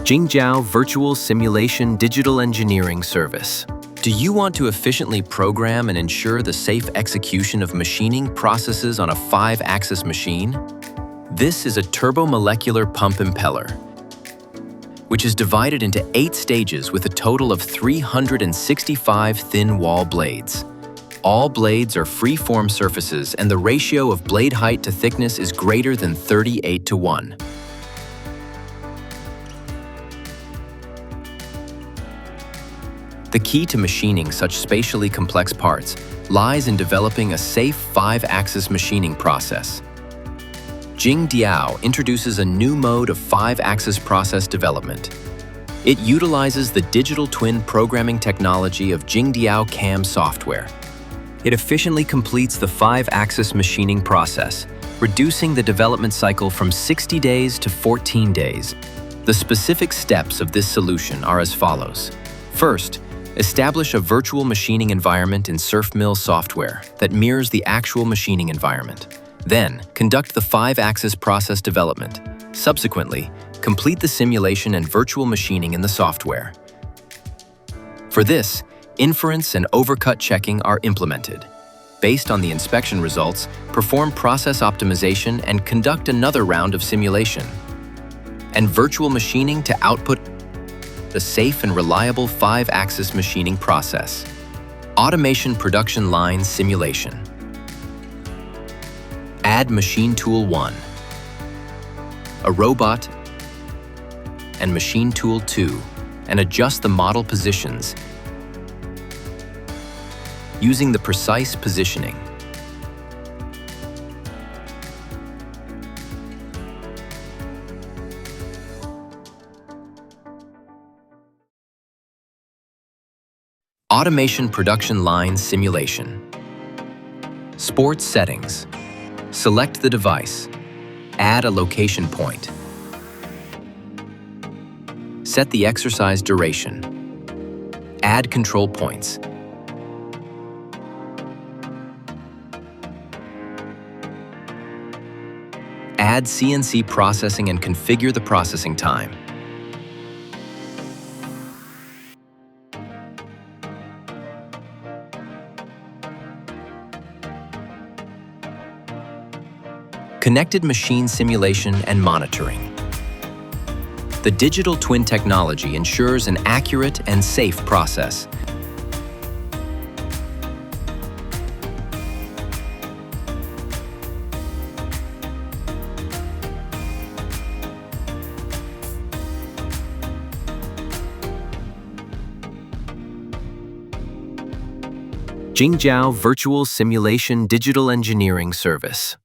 JingDiao Virtual Simulation Digital Engineering Service. Do you want to efficiently program and ensure the safe execution of machining processes on a 5-axis machine? This is a turbomolecular pump impeller, which is divided into 8 stages with a total of 365 thin wall blades. All blades are free-form surfaces, and the ratio of blade height to thickness is greater than 38:1. The key to machining such spatially complex parts lies in developing a safe 5-axis machining process. JingDiao introduces a new mode of 5-axis process development. It utilizes the digital twin programming technology of JingDiao CAM software. It efficiently completes the 5-axis machining process, reducing the development cycle from 60 days to 14 days. The specific steps of this solution are as follows. First, establish a virtual machining environment in Surfmill software that mirrors the actual machining environment. Then, conduct the 5-axis process development. Subsequently, complete the simulation and virtual machining in the software. For this, inference and overcut checking are implemented. Based on the inspection results, perform process optimization and conduct another round of simulation. And virtual machining to output the safe and reliable 5-axis machining process. Automation production line simulation. Add machine tool 1, a robot, and machine tool 2, and adjust the model positions using the precise positioning. Automation production line simulation. Sports settings. Select the device. Add a location point. Set the exercise duration. Add control points. Add CNC processing and configure the processing time. Connected machine simulation and monitoring. The digital twin technology ensures an accurate and safe process. JingDiao Virtual Simulation Digital Engineering Service.